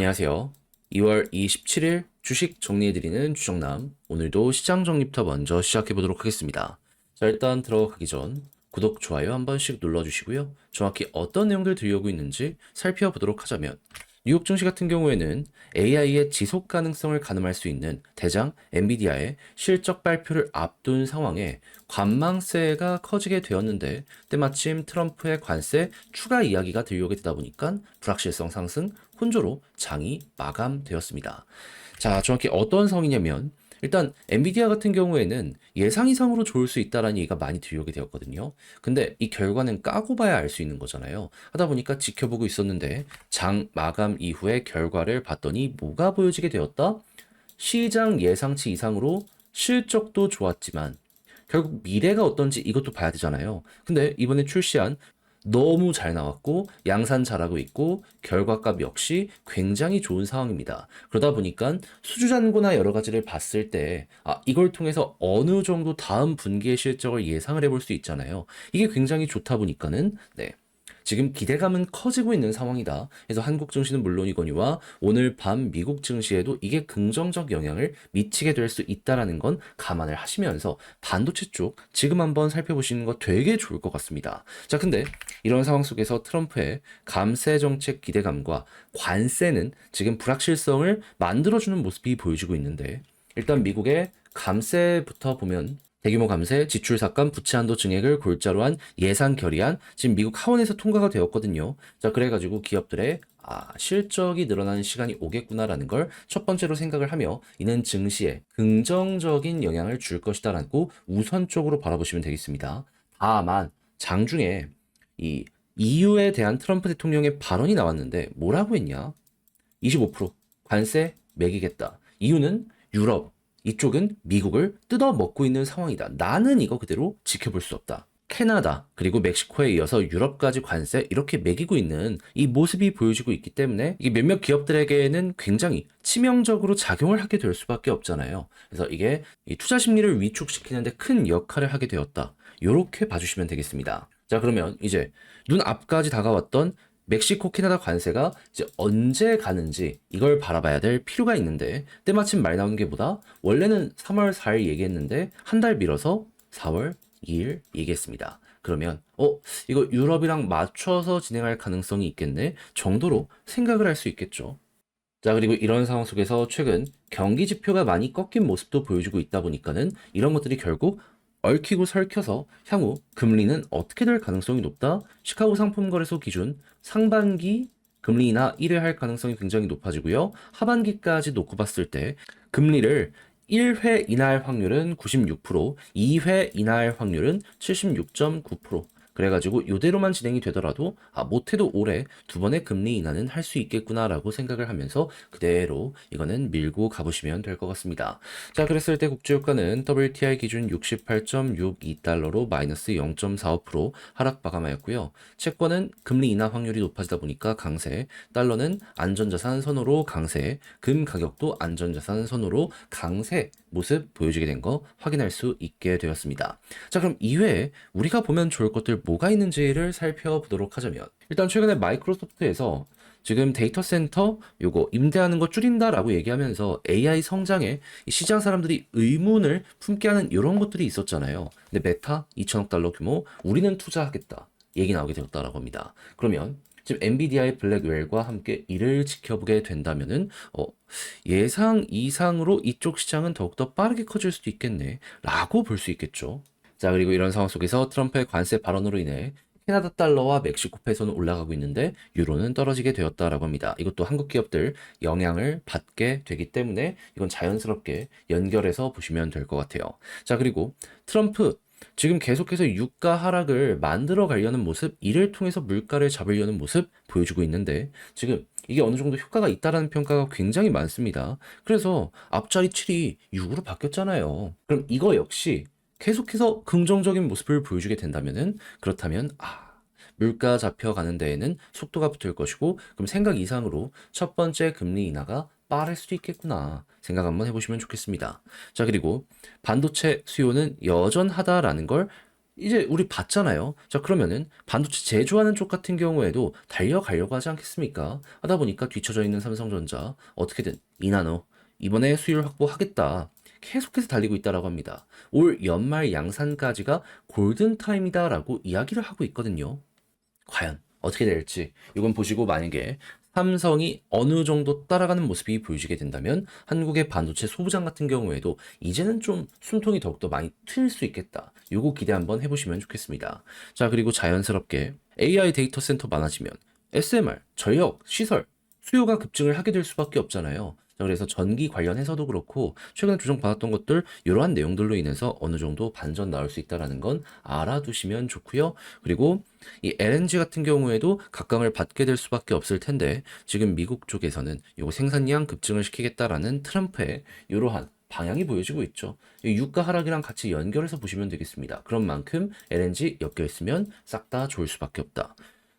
안녕하세요. 2월 27일 주식 정리해드리는 주정남. 오늘도 시장 정리부터 먼저 시작해보도록 하겠습니다. 자, 일단 들어가기 전 구독, 좋아요 한 번씩 눌러주시고요. 정확히 어떤 내용들 들려오고 있는지 살펴보도록 하자면 뉴욕 증시 같은 경우에는 AI의 지속 가능성을 가늠할 수 있는 대장 엔비디아의 실적 발표를 앞둔 상황에 관망세가 커지게 되었는데 때마침 트럼프의 관세 추가 이야기가 들려오게 되다 보니까 불확실성 상승, 혼조로 장이 마감되었습니다. 자, 정확히 어떤 상황이냐면 일단 엔비디아 같은 경우에는 예상 이상으로 좋을 수 있다라는 얘기가 많이 들려오게 되었거든요. 근데 이 결과는 까고 봐야 알 수 있는 거잖아요. 하다 보니까 지켜보고 있었는데 장 마감 이후의 결과를 봤더니 뭐가 보여지게 되었다? 시장 예상치 이상으로 실적도 좋았지만 결국 미래가 어떤지 이것도 봐야 되잖아요. 근데 이번에 출시한 너무 잘 나왔고 양산 잘하고 있고 결과값 역시 굉장히 좋은 상황입니다. 그러다 보니까 수주잔고나 여러 가지를 봤을 때 이걸 통해서 어느 정도 다음 분기의 실적을 예상을 해볼 수 있잖아요. 이게 굉장히 좋다 보니까는 지금 기대감은 커지고 있는 상황이다. 그래서 한국 증시는 물론이거니와 오늘 밤 미국 증시에도 이게 긍정적 영향을 미치게 될 수 있다라는 건 감안을 하시면서 반도체 쪽 지금 한번 살펴보시는 거 되게 좋을 것 같습니다. 자, 근데 이런 상황 속에서 트럼프의 감세 정책 기대감과 관세는 지금 불확실성을 만들어주는 모습이 보여지고 있는데 일단 미국의 감세부터 보면 대규모 감세, 지출 삭감, 부채 한도 증액을 골자로 한 예산 결의안 지금 미국 하원에서 통과가 되었거든요. 자, 그래가지고 기업들의 실적이 늘어나는 시간이 오겠구나라는 걸 첫 번째로 생각을 하며 이는 증시에 긍정적인 영향을 줄 것이다라고 우선적으로 바라보시면 되겠습니다. 다만 장중에 이 EU에 대한 트럼프 대통령의 발언이 나왔는데 뭐라고 했냐? 25% 관세 매기겠다. 이유는 유럽, 이쪽은 미국을 뜯어먹고 있는 상황이다. 나는 이거 그대로 지켜볼 수 없다. 캐나다 그리고 멕시코에 이어서 유럽까지 관세 이렇게 매기고 있는 이 모습이 보여지고 있기 때문에 이게 몇몇 기업들에게는 굉장히 치명적으로 작용을 하게 될 수밖에 없잖아요. 그래서 이게 이 투자 심리를 위축시키는데 큰 역할을 하게 되었다. 이렇게 봐주시면 되겠습니다. 자, 그러면 이제 눈앞까지 다가왔던 멕시코, 캐나다 관세가 이제 언제 가는지 이걸 바라봐야 될 필요가 있는데 때마침 말 나온 게 보다 원래는 3월 4일 얘기했는데 한 달 미뤄서 4월 2일 얘기했습니다. 그러면 이거 유럽이랑 맞춰서 진행할 가능성이 있겠네 정도로 생각을 할 수 있겠죠. 자, 그리고 이런 상황 속에서 최근 경기 지표가 많이 꺾인 모습도 보여주고 있다 보니까는 이런 것들이 결국 얽히고 설켜서 향후 금리는 어떻게 될 가능성이 높다? 시카고 상품거래소 기준 상반기 금리 인하 1회 할 가능성이 굉장히 높아지고요. 하반기까지 놓고 봤을 때 금리를 1회 인하할 확률은 96%, 2회 인하할 확률은 76.9%. 그래가지고 이대로만 진행이 되더라도 못해도 올해 두 번의 금리 인하는 할 수 있겠구나라고 생각을 하면서 그대로 이거는 밀고 가보시면 될 것 같습니다. 자, 그랬을 때 국제유가는 WTI 기준 68.62달러로 마이너스 0.45% 하락 마감하였고요. 채권은 금리 인하 확률이 높아지다 보니까 강세, 달러는 안전자산 선호로 강세, 금 가격도 안전자산 선호로 강세 모습 보여지게 된 거 확인할 수 있게 되었습니다. 자, 그럼 이외에 우리가 보면 좋을 것들 뭐가 있는지를 살펴보도록 하자면 일단 최근에 마이크로소프트에서 지금 데이터 센터 요거 임대하는 거 줄인다라고 얘기하면서 AI 성장에 이 시장 사람들이 의문을 품게 하는 이런 것들이 있었잖아요. 근데 메타 2천억 달러 규모 우리는 투자하겠다 얘기 나오게 되었다라고 합니다. 그러면 지금 엔비디아의 블랙웰과 함께 이를 지켜보게 된다면은 예상 이상으로 이쪽 시장은 더욱더 빠르게 커질 수도 있겠네 라고 볼 수 있겠죠. 자, 그리고 이런 상황 속에서 트럼프의 관세 발언으로 인해 캐나다 달러와 멕시코 페소는 올라가고 있는데 유로는 떨어지게 되었다라고 합니다. 이것도 한국 기업들 영향을 받게 되기 때문에 이건 자연스럽게 연결해서 보시면 될 것 같아요. 자, 그리고 트럼프 지금 계속해서 유가 하락을 만들어 가려는 모습, 이를 통해서 물가를 잡으려는 모습 보여주고 있는데 지금 이게 어느 정도 효과가 있다라는 평가가 굉장히 많습니다. 그래서 앞자리 7이 6으로 바뀌었잖아요. 그럼 이거 역시 계속해서 긍정적인 모습을 보여주게 된다면은 그렇다면 물가 잡혀가는 데에는 속도가 붙을 것이고 그럼 생각 이상으로 첫 번째 금리 인하가 빠를 수도 있겠구나 생각 한번 해보시면 좋겠습니다. 자, 그리고 반도체 수요는 여전하다라는 걸 이제 우리 봤잖아요. 자, 그러면은 반도체 제조하는 쪽 같은 경우에도 달려가려고 하지 않겠습니까? 하다 보니까 뒤처져 있는 삼성전자 어떻게든 이나노 이번에 수율 확보하겠다. 계속해서 달리고 있다라고 합니다. 올 연말 양산까지가 골든타임이다라고 이야기를 하고 있거든요. 과연 어떻게 될지 이건 보시고 만약에 삼성이 어느 정도 따라가는 모습이 보여지게 된다면 한국의 반도체 소부장 같은 경우에도 이제는 좀 숨통이 더욱더 많이 트일 수 있겠다. 요거 기대 한번 해보시면 좋겠습니다. 자, 그리고 자연스럽게 AI 데이터 센터 많아지면 SMR, 전력, 시설, 수요가 급증을 하게 될 수밖에 없잖아요. 자, 그래서 전기 관련해서도 그렇고 최근에 조정받았던 것들 이러한 내용들로 인해서 어느 정도 반전 나올 수 있다는 건 알아두시면 좋고요. 그리고 이 LNG 같은 경우에도 각광을 받게 될 수밖에 없을 텐데 지금 미국 쪽에서는 이거 생산량 급증을 시키겠다라는 트럼프의 이러한 방향이 보여지고 있죠. 이 유가 하락이랑 같이 연결해서 보시면 되겠습니다. 그런 만큼 LNG 엮여 있으면 싹 다 좋을 수밖에 없다.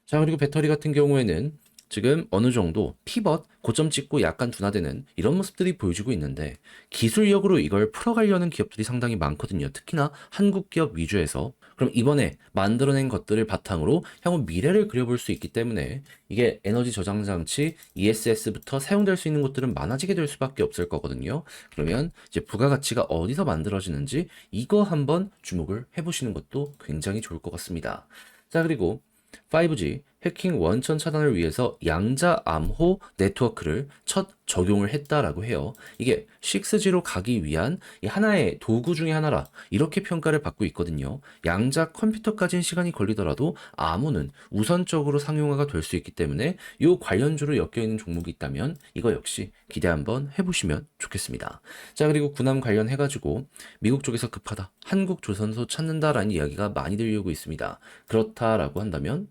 자, 그리고 배터리 같은 경우에는 지금 어느 정도 피벗, 고점 찍고 약간 둔화되는 이런 모습들이 보여지고 있는데 기술력으로 이걸 풀어가려는 기업들이 상당히 많거든요. 특히나 한국 기업 위주에서. 그럼 이번에 만들어낸 것들을 바탕으로 향후 미래를 그려볼 수 있기 때문에 이게 에너지 저장 장치 ESS부터 사용될 수 있는 것들은 많아지게 될 수밖에 없을 거거든요. 그러면 이제 부가가치가 어디서 만들어지는지 이거 한번 주목을 해보시는 것도 굉장히 좋을 것 같습니다. 자, 그리고 5G 해킹 원천 차단을 위해서 양자 암호 네트워크를 첫 적용을 했다라고 해요. 이게 6G로 가기 위한 이 하나의 도구 중에 하나라 이렇게 평가를 받고 있거든요. 양자 컴퓨터까지는 시간이 걸리더라도 암호는 우선적으로 상용화가 될 수 있기 때문에 이 관련주로 엮여 있는 종목이 있다면 이거 역시 기대 한번 해보시면 좋겠습니다. 자, 그리고 군함 관련해가지고 미국 쪽에서 급하다, 한국 조선소 찾는다라는 이야기가 많이 들리고 있습니다. 그렇다라고 한다면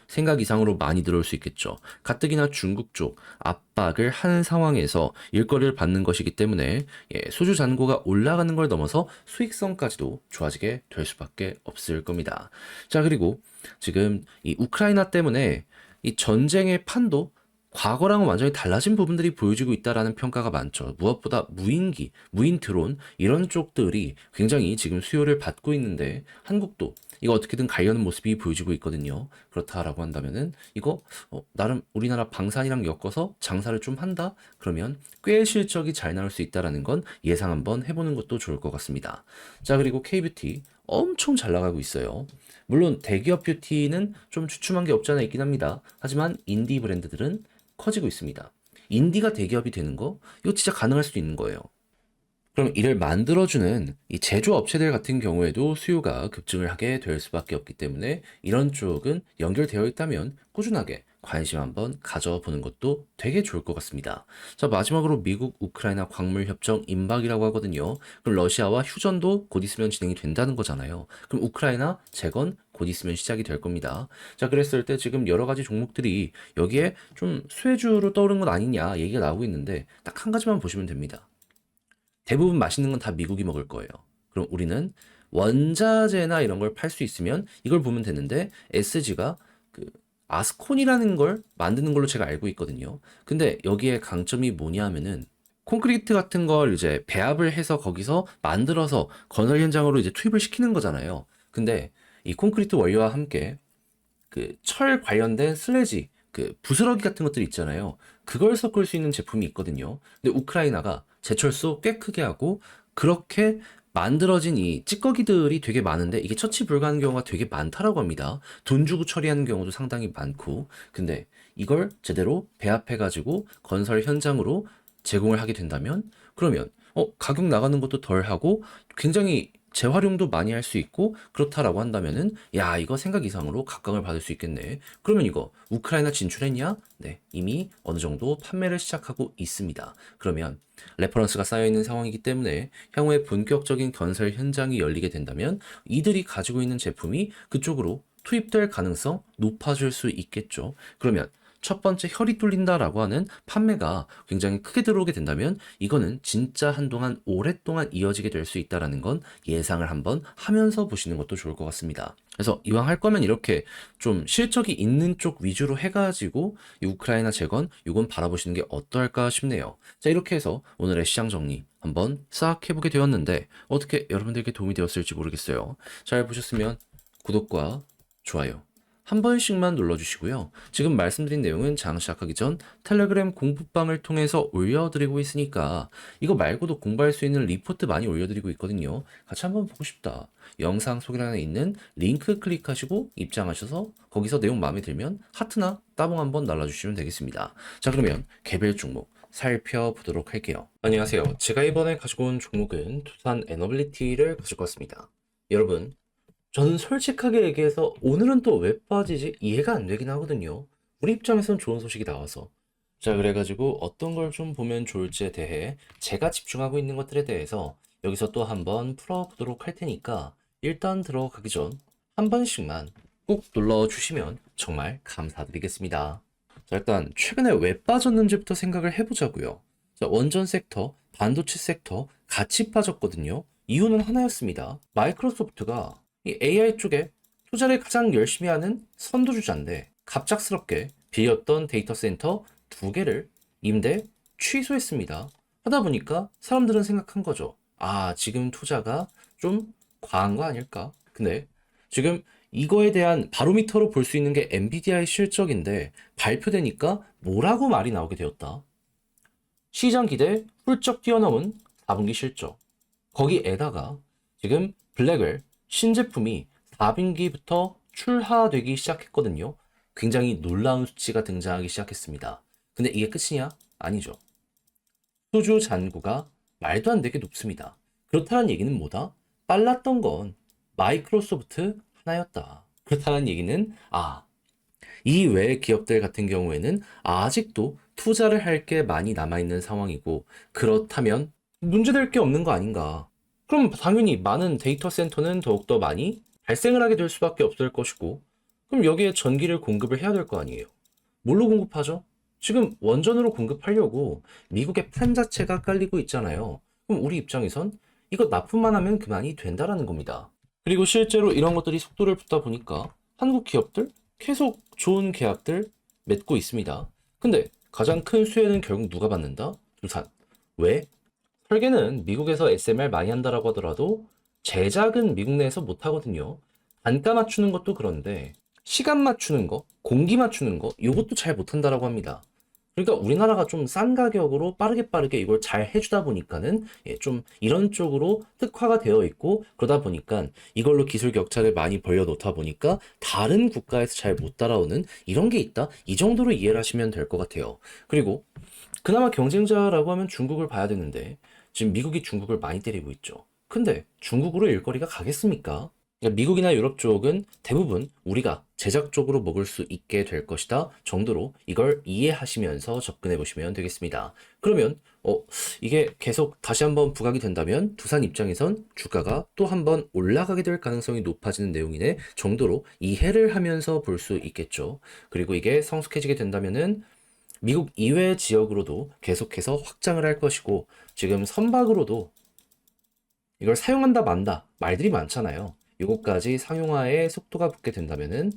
생각 이상으로 많이 들어올 수 있겠죠. 가뜩이나 중국 쪽 압박을 하는 상황에서 일거리를 받는 것이기 때문에 수주 잔고가 올라가는 걸 넘어서 수익성까지도 좋아지게 될 수밖에 없을 겁니다. 자, 그리고 지금 이 우크라이나 때문에 이 전쟁의 판도 과거랑은 완전히 달라진 부분들이 보여지고 있다라는 평가가 많죠. 무엇보다 무인기, 무인 드론 이런 쪽들이 굉장히 지금 수요를 받고 있는데 한국도 이거 어떻게든 가려는 모습이 보여지고 있거든요. 그렇다라고 한다면은 이거 나름 우리나라 방산이랑 엮어서 장사를 좀 한다? 그러면 꽤 실적이 잘 나올 수 있다라는 건 예상 한번 해보는 것도 좋을 것 같습니다. 자, 그리고 K뷰티 엄청 잘 나가고 있어요. 물론 대기업 뷰티는 좀 주춤한 게 없지 않아 있긴 합니다. 하지만 인디 브랜드들은 커지고 있습니다. 인디가 대기업이 되는 거, 이거 진짜 가능할 수도 있는 거예요. 그럼 이를 만들어주는 이 제조업체들 같은 경우에도 수요가 급증을 하게 될 수밖에 없기 때문에 이런 쪽은 연결되어 있다면 꾸준하게 관심 한번 가져보는 것도 되게 좋을 것 같습니다. 자, 마지막으로 미국 우크라이나 광물 협정 임박이라고 하거든요. 그럼 러시아와 휴전도 곧 있으면 진행이 된다는 거잖아요. 그럼 우크라이나 재건 곧 있으면 시작이 될 겁니다. 자, 그랬을 때 지금 여러 가지 종목들이 여기에 좀 수혜주로 떠오른 건 아니냐 얘기가 나오고 있는데 딱 한 가지만 보시면 됩니다. 대부분 맛있는 건 다 미국이 먹을 거예요. 그럼 우리는 원자재나 이런 걸 팔 수 있으면 이걸 보면 되는데 SG가 그 아스콘이라는 걸 만드는 걸로 제가 알고 있거든요. 근데 여기에 강점이 뭐냐 하면은 콘크리트 같은 걸 이제 배합을 해서 거기서 만들어서 건설 현장으로 이제 투입을 시키는 거잖아요. 근데 이 콘크리트 원료와 함께 그 철 관련된 슬래지, 그 부스러기 같은 것들 있잖아요. 그걸 섞을 수 있는 제품이 있거든요. 근데 우크라이나가 제철소 꽤 크게 하고 그렇게 만들어진 이 찌꺼기들이 되게 많은데 이게 처치 불가한 경우가 되게 많다라고 합니다. 돈 주고 처리하는 경우도 상당히 많고. 근데 이걸 제대로 배합해가지고 건설 현장으로 제공을 하게 된다면 그러면 가격 나가는 것도 덜 하고 굉장히 재활용도 많이 할 수 있고 그렇다라고 한다면은 야, 이거 생각 이상으로 각광을 받을 수 있겠네. 그러면 이거 우크라이나 진출했냐? 네, 이미 어느 정도 판매를 시작하고 있습니다. 그러면 레퍼런스가 쌓여 있는 상황이기 때문에 향후에 본격적인 건설 현장이 열리게 된다면 이들이 가지고 있는 제품이 그쪽으로 투입될 가능성 높아질 수 있겠죠. 그러면 첫 번째 혈이 뚫린다라고 하는 판매가 굉장히 크게 들어오게 된다면 이거는 진짜 한동안 오랫동안 이어지게 될 수 있다라는 건 예상을 한번 하면서 보시는 것도 좋을 것 같습니다. 그래서 이왕 할 거면 이렇게 좀 실적이 있는 쪽 위주로 해가지고 이 우크라이나 재건 이건 바라보시는 게 어떨까 싶네요. 자, 이렇게 해서 오늘의 시장 정리 한번 싹 해보게 되었는데 어떻게 여러분들께 도움이 되었을지 모르겠어요. 잘 보셨으면 구독과 좋아요 한 번씩만 눌러주시고요. 지금 말씀드린 내용은 장 시작하기 전 텔레그램 공부방을 통해서 올려드리고 있으니까 이거 말고도 공부할 수 있는 리포트 많이 올려드리고 있거든요. 같이 한번 보고 싶다. 영상 소개란에 있는 링크 클릭하시고 입장하셔서 거기서 내용 마음에 들면 하트나 따봉 한번 날라주시면 되겠습니다. 자, 그러면 개별 종목 살펴보도록 할게요. 안녕하세요. 제가 이번에 가지고 온 종목은 두산 에너빌리티를 가지고 왔습니다. 여러분, 저는 솔직하게 얘기해서 오늘은 또 왜 빠지지 이해가 안 되긴 하거든요. 우리 입장에선 좋은 소식이 나와서. 자, 그래가지고 어떤 걸 좀 보면 좋을지에 대해 제가 집중하고 있는 것들에 대해서 여기서 또 한번 풀어보도록 할 테니까 일단 들어가기 전 한 번씩만 꾹 눌러주시면 정말 감사드리겠습니다. 자, 일단 최근에 왜 빠졌는지부터 생각을 해보자고요. 자, 원전 섹터, 반도체 섹터 같이 빠졌거든요. 이유는 하나였습니다. 마이크로소프트가 이 AI 쪽에 투자를 가장 열심히 하는 선두주자인데 갑작스럽게 빌렸던 데이터 센터 2개를 임대 취소했습니다. 하다 보니까 사람들은 생각한 거죠. 아, 지금 투자가 좀 과한 거 아닐까? 근데 지금 이거에 대한 바로미터로 볼 수 있는 게 엔비디아의 실적인데 발표되니까 뭐라고 말이 나오게 되었다. 시장 기대 훌쩍 뛰어넘은 4분기 실적. 거기에다가 지금 블랙웰 신제품이 4분기부터 출하되기 시작했거든요. 굉장히 놀라운 수치가 등장하기 시작했습니다. 근데 이게 끝이냐? 아니죠. 수주 잔고가 말도 안 되게 높습니다. 그렇다는 얘기는 뭐다? 빨랐던 건 마이크로소프트 하나였다. 그렇다는 얘기는 이 외의 기업들 같은 경우에는 아직도 투자를 할 게 많이 남아있는 상황이고 그렇다면 문제될 게 없는 거 아닌가. 그럼 당연히 많은 데이터 센터는 더욱더 많이 발생을 하게 될 수밖에 없을 것이고 그럼 여기에 전기를 공급을 해야 될 거 아니에요. 뭘로 공급하죠? 지금 원전으로 공급하려고 미국의 판 자체가 깔리고 있잖아요. 그럼 우리 입장에선 이거 납품만 하면 그만이 된다라는 겁니다. 그리고 실제로 이런 것들이 속도를 붙다 보니까 한국 기업들 계속 좋은 계약들 맺고 있습니다. 근데 가장 큰 수혜는 결국 누가 받는다? 두산. 왜? 설계는 미국에서 SMR 많이 한다라고 하더라도 제작은 미국 내에서 못 하거든요. 단가 맞추는 것도 그런데 시간 맞추는 거, 공기 맞추는 거 이것도 잘 못한다라고 합니다. 그러니까 우리나라가 좀 싼 가격으로 빠르게 이걸 잘 해주다 보니까는 좀 이런 쪽으로 특화가 되어 있고 그러다 보니까 이걸로 기술 격차를 많이 벌려놓다 보니까 다른 국가에서 잘 못 따라오는 이런 게 있다. 이 정도로 이해를 하시면 될 것 같아요. 그리고 그나마 경쟁자라고 하면 중국을 봐야 되는데 지금 미국이 중국을 많이 때리고 있죠. 근데 중국으로 일거리가 가겠습니까? 그러니까 미국이나 유럽 쪽은 대부분 우리가 제작적으로 먹을 수 있게 될 것이다 정도로 이걸 이해하시면서 접근해 보시면 되겠습니다. 그러면 이게 계속 다시 한번 부각이 된다면 두산 입장에선 주가가 또 한번 올라가게 될 가능성이 높아지는 내용이네 정도로 이해를 하면서 볼 수 있겠죠. 그리고 이게 성숙해지게 된다면은 미국 이외 지역으로도 계속해서 확장을 할 것이고 지금 선박으로도 이걸 사용한다 만다 말들이 많잖아요. 요거까지 상용화의 속도가 붙게 된다면은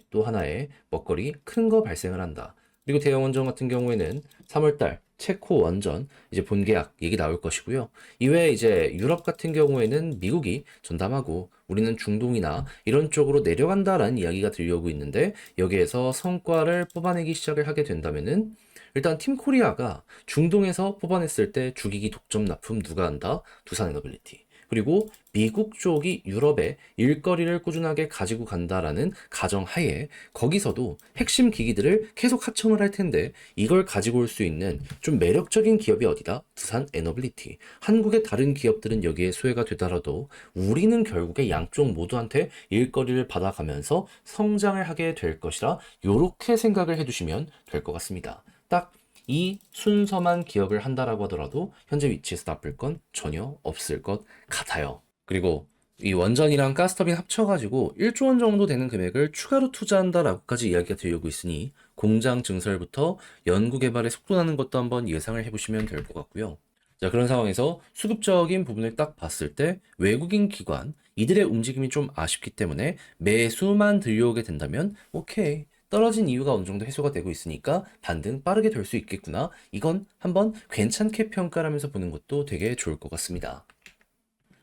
또 하나의 먹거리 큰 거 발생을 한다. 그리고 대형 원전 같은 경우에는 3월달 체코 원전 이제 본계약 얘기 나올 것이고요. 이외에 이제 유럽 같은 경우에는 미국이 전담하고 우리는 중동이나 이런 쪽으로 내려간다라는 이야기가 들려오고 있는데 여기에서 성과를 뽑아내기 시작을 하게 된다면은 일단 팀 코리아가 중동에서 뽑아냈을 때 주기기 독점 납품 누가 한다? 두산에너빌리티. 그리고 미국 쪽이 유럽에 일거리를 꾸준하게 가지고 간다라는 가정하에 거기서도 핵심 기기들을 계속 하청을 할 텐데 이걸 가지고 올 수 있는 좀 매력적인 기업이 어디다? 두산 에너빌리티. 한국의 다른 기업들은 여기에 수혜가 되더라도 우리는 결국에 양쪽 모두한테 일거리를 받아가면서 성장을 하게 될 것이라 이렇게 생각을 해두시면 될 것 같습니다. 딱 이 순서만 기억을 한다라고 하더라도 현재 위치에서 나쁠 건 전혀 없을 것 같아요. 그리고 이 원전이랑 가스터빈 합쳐가지고 1조 원 정도 되는 금액을 추가로 투자한다라고까지 이야기가 들려오고 있으니 공장 증설부터 연구개발에 속도 나는 것도 한번 예상을 해보시면 될 것 같고요. 자, 그런 상황에서 수급적인 부분을 딱 봤을 때 외국인 기관 이들의 움직임이 좀 아쉽기 때문에 매수만 들려오게 된다면 오케이. 떨어진 이유가 어느 정도 해소가 되고 있으니까 반등 빠르게 될 수 있겠구나. 이건 한번 괜찮게 평가하면서 보는 것도 되게 좋을 것 같습니다.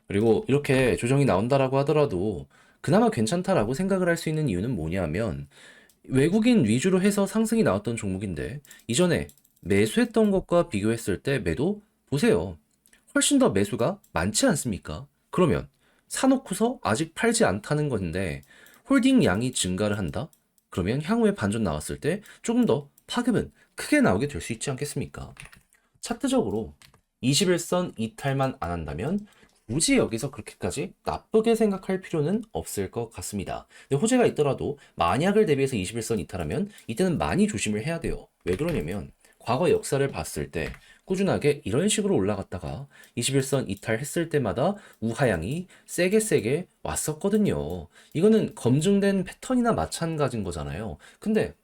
그리고 이렇게 조정이 나온다라고 하더라도 그나마 괜찮다라고 생각을 할 수 있는 이유는 뭐냐면 외국인 위주로 해서 상승이 나왔던 종목인데 이전에 매수했던 것과 비교했을 때 매도 보세요. 훨씬 더 매수가 많지 않습니까? 그러면 사놓고서 아직 팔지 않다는 건데 홀딩 양이 증가를 한다? 그러면 향후에 반전 나왔을 때 조금 더 파급은 크게 나오게 될 수 있지 않겠습니까? 차트적으로 21선 이탈만 안 한다면 굳이 여기서 그렇게까지 나쁘게 생각할 필요는 없을 것 같습니다. 근데 호재가 있더라도 만약을 대비해서 21선 이탈하면 이때는 많이 조심을 해야 돼요. 왜 그러냐면 과거 역사를 봤을 때 꾸준하게 이런 식으로 올라갔다가 21선 이탈했을 때마다 우하향이 세게 왔었거든요. 이거는 검증된 패턴이나 마찬가지인 거잖아요. 근데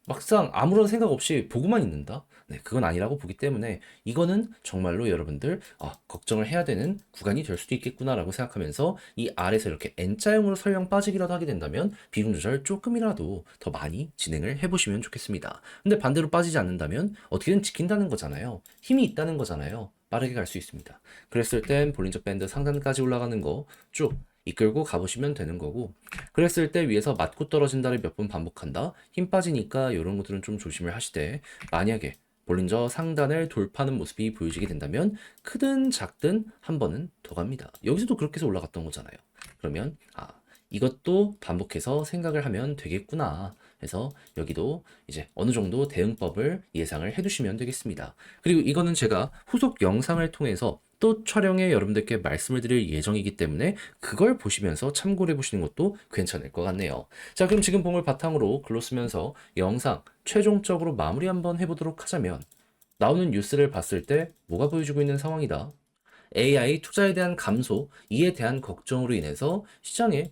막상 아무런 생각 없이 보고만 있는다? 네, 그건 아니라고 보기 때문에 이거는 정말로 여러분들 걱정을 해야 되는 구간이 될 수도 있겠구나라고 생각하면서 이 아래서 이렇게 N자형으로 설령 빠지기라도 하게 된다면 비중 조절 조금이라도 더 많이 진행을 해보시면 좋겠습니다. 근데 반대로 빠지지 않는다면 어떻게든 지킨다는 거잖아요. 힘이 있다는 거잖아요. 빠르게 갈 수 있습니다. 그랬을 땐 볼린저 밴드 상단까지 올라가는 거 쭉 이끌고 가보시면 되는 거고, 그랬을 때 위에서 맞고 떨어진다를 몇 번 반복한다? 힘 빠지니까 이런 것들은 좀 조심을 하시되, 만약에 볼린저 상단을 돌파하는 모습이 보여지게 된다면 크든 작든 한 번은 더 갑니다. 여기서도 그렇게 해서 올라갔던 거잖아요. 그러면 이것도 반복해서 생각을 하면 되겠구나 해서 여기도 이제 어느 정도 대응법을 예상을 해두시면 되겠습니다. 그리고 이거는 제가 후속 영상을 통해서 또 촬영에 여러분들께 말씀을 드릴 예정이기 때문에 그걸 보시면서 참고를 해보시는 것도 괜찮을 것 같네요. 자, 그럼 지금 본 걸 바탕으로 글로 쓰면서 영상 최종적으로 마무리 한번 해보도록 하자면, 나오는 뉴스를 봤을 때 뭐가 보여주고 있는 상황이다. AI 투자에 대한 감소, 이에 대한 걱정으로 인해서 시장에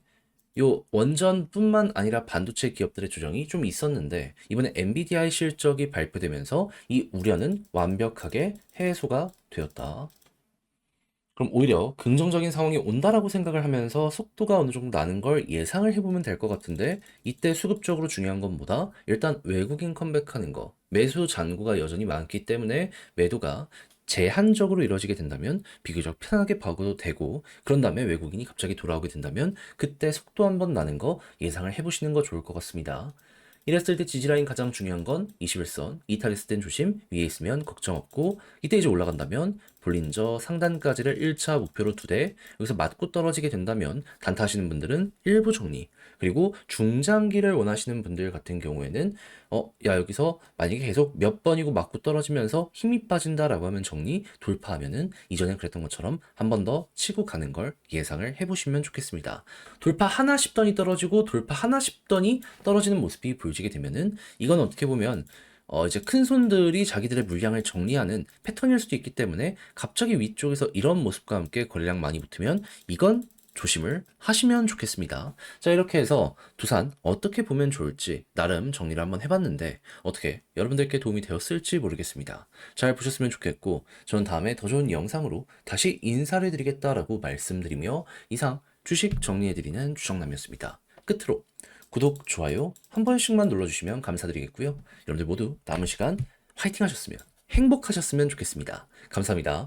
요 원전뿐만 아니라 반도체 기업들의 조정이 좀 있었는데 이번에 엔비디아의 실적이 발표되면서 이 우려는 완벽하게 해소가 되었다. 그럼 오히려 긍정적인 상황이 온다라고 생각을 하면서 속도가 어느 정도 나는 걸 예상을 해보면 될 것 같은데, 이때 수급적으로 중요한 건 뭐다? 일단 외국인 컴백하는 거. 매수 잔고가 여전히 많기 때문에 매도가 제한적으로 이루어지게 된다면 비교적 편하게 봐도 되고, 그런 다음에 외국인이 갑자기 돌아오게 된다면 그때 속도 한번 나는 거 예상을 해보시는 거 좋을 것 같습니다. 이랬을 때 지지라인 가장 중요한 건 21선, 이탈했을 땐 조심, 위에 있으면 걱정 없고, 이때 이제 올라간다면 볼린저 상단까지를 1차 목표로 두되, 여기서 맞고 떨어지게 된다면 단타 하시는 분들은 일부 정리, 그리고 중장기를 원하시는 분들 같은 경우에는 야, 여기서 만약에 계속 몇 번이고 맞고 떨어지면서 힘이 빠진다라고 하면 정리, 돌파하면은 이전에 그랬던 것처럼 한 번 더 치고 가는 걸 예상을 해보시면 좋겠습니다. 돌파 하나 싶더니 떨어지고 돌파 하나 싶더니 떨어지는 모습이 보여지게 되면은 이건 어떻게 보면 이제 큰 손들이 자기들의 물량을 정리하는 패턴일 수도 있기 때문에 갑자기 위쪽에서 이런 모습과 함께 거래량 많이 붙으면 이건 조심을 하시면 좋겠습니다. 자, 이렇게 해서 두산 어떻게 보면 좋을지 나름 정리를 한번 해봤는데 어떻게 여러분들께 도움이 되었을지 모르겠습니다. 잘 보셨으면 좋겠고 저는 다음에 더 좋은 영상으로 다시 인사를 드리겠다라고 말씀드리며 이상 주식 정리해드리는 주정남이었습니다. 끝으로 구독, 좋아요 한 번씩만 눌러주시면 감사드리겠고요. 여러분들 모두 남은 시간 화이팅 하셨으면 행복하셨으면 좋겠습니다. 감사합니다.